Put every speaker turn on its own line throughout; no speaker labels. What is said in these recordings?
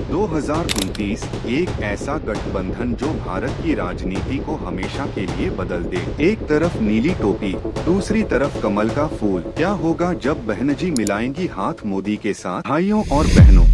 2029 एक ऐसा गठबंधन जो भारत की राजनीति को हमेशा के लिए बदल दे। एक तरफ नीली टोपी, दूसरी तरफ कमल का फूल। क्या होगा जब बहनजी मिलाएंगी हाथ मोदी के साथ? भाइयों और बहनों,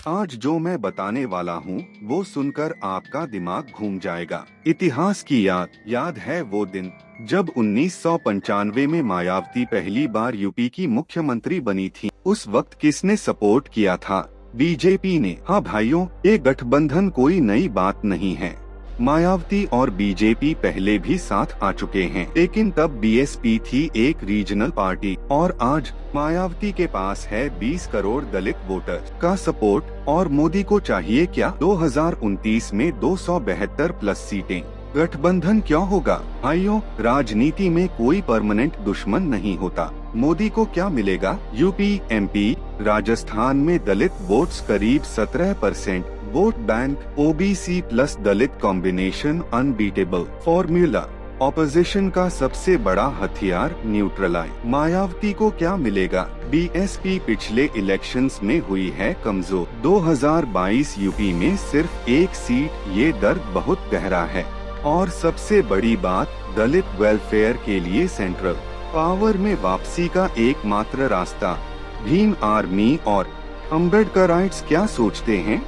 आज जो मैं बताने वाला हूँ वो सुनकर आपका दिमाग घूम जाएगा। इतिहास की याद है वो दिन जब 1995 में मायावती पहली बार यूपी की मुख्यमंत्री बनी थी। उस वक्त किसने सपोर्ट किया था? बीजेपी ने। हाँ भाइयों, ये गठबंधन कोई नई बात नहीं है। मायावती और बीजेपी पहले भी साथ आ चुके हैं, लेकिन तब बीएसपी थी एक रीजनल पार्टी और आज मायावती के पास है 20 करोड़ दलित वोटर का सपोर्ट। और मोदी को चाहिए क्या? 2029 में 272 प्लस सीटें। गठबंधन क्यों होगा? भाइयों, राजनीति में कोई परमानेंट दुश्मन नहीं होता। मोदी को क्या मिलेगा? यूपी, एमपी, राजस्थान में दलित वोट्स करीब 17%, वोट बैंक ओबीसी प्लस दलित कॉम्बिनेशन अनबीटेबल फॉर्मूला। ऑपोजिशन का सबसे बड़ा हथियार न्यूट्रलाइज। मायावती को क्या मिलेगा? बीएसपी पिछले इलेक्शंस में हुई है कमजोर। 2022 यूपी में सिर्फ एक सीट, ये दर्द बहुत गहरा है। और सबसे बड़ी बात, दलित वेलफेयर के लिए सेंट्रल पावर में वापसी का एकमात्र रास्ता। भीम आर्मी और अम्बेडकराइट्स क्या सोचते हैं?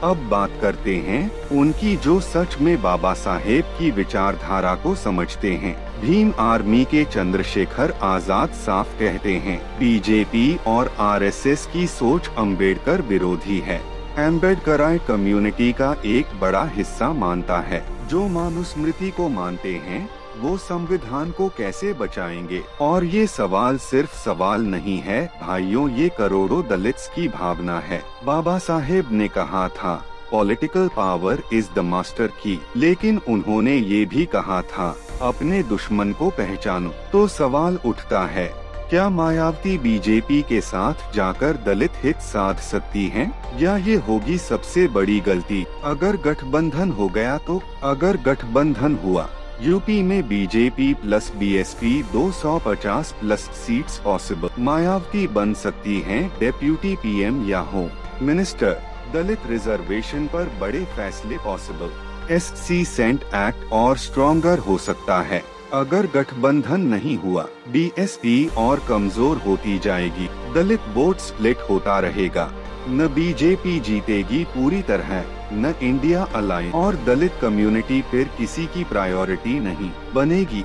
अब बात करते हैं उनकी जो सच में बाबा साहेब की विचारधारा को समझते हैं। भीम आर्मी के चंद्रशेखर आजाद साफ कहते हैं, बीजेपी और आरएसएस की सोच अम्बेडकर विरोधी है। अम्बेडकराइट कम्युनिटी का एक बड़ा हिस्सा मानता है, जो मनुस्मृति को मानते हैं वो संविधान को कैसे बचाएंगे? और ये सवाल सिर्फ सवाल नहीं है भाइयों, ये करोड़ों दलित्स की भावना है। बाबा साहेब ने कहा था, political power is the master की, लेकिन उन्होंने ये भी कहा था, अपने दुश्मन को पहचानो। तो सवाल उठता है, क्या मायावती बीजेपी के साथ जाकर दलित हित साध सकती हैं? या ये होगी सबसे बड़ी गलती अगर गठबंधन हो गया तो? अगर गठबंधन हुआ, यूपी में BJP plus BSP 250 plus seats possible. Mayawati बन सकती हैं डेप्यूटी पीएम या होम मिनिस्टर। दलित रिजर्वेशन पर बड़े फैसले पॉसिबल। एससी सेंट एक्ट और स्ट्रॉन्गर हो सकता है। अगर गठबंधन नहीं हुआ, बीएसपी और कमजोर होती जाएगी, दलित वोट स्प्लिट होता रहेगा। न बीजेपी जीतेगी पूरी तरह, न इंडिया अलायंस, और दलित कम्युनिटी फिर किसी की प्रायोरिटी नहीं बनेगी।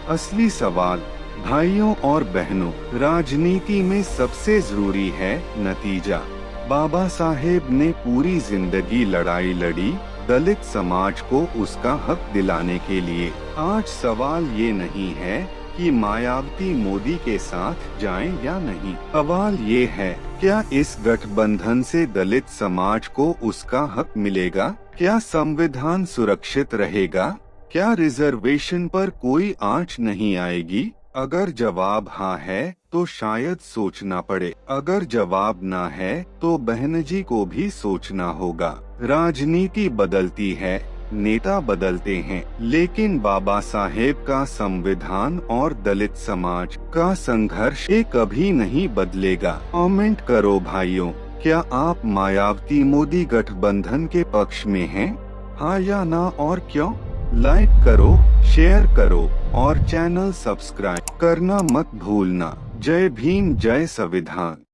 असली सवाल भाइयों और बहनों, राजनीति में सबसे जरूरी है नतीजा। बाबा साहेब ने पूरी जिंदगी लड़ाई लड़ी दलित समाज को उसका हक दिलाने के लिए। आज सवाल ये नहीं है कि मायावती मोदी के साथ जाएं या नहीं। सवाल ये है, क्या इस गठबंधन से दलित समाज को उसका हक मिलेगा? क्या संविधान सुरक्षित रहेगा? क्या रिजर्वेशन पर कोई आंच नहीं आएगी? अगर जवाब हाँ है तो शायद सोचना पड़े, अगर जवाब ना है तो बहनजी को भी सोचना होगा। राजनीति बदलती है, नेता बदलते हैं, लेकिन बाबा साहेब का संविधान और दलित समाज का संघर्ष ये कभी नहीं बदलेगा। कमेंट करो भाइयों, क्या आप मायावती मोदी गठबंधन के पक्ष में हैं? हाँ या ना, और क्यों? लाइक करो, शेयर करो और चैनल सब्सक्राइब करना मत भूलना। जय भीम, जय संविधान।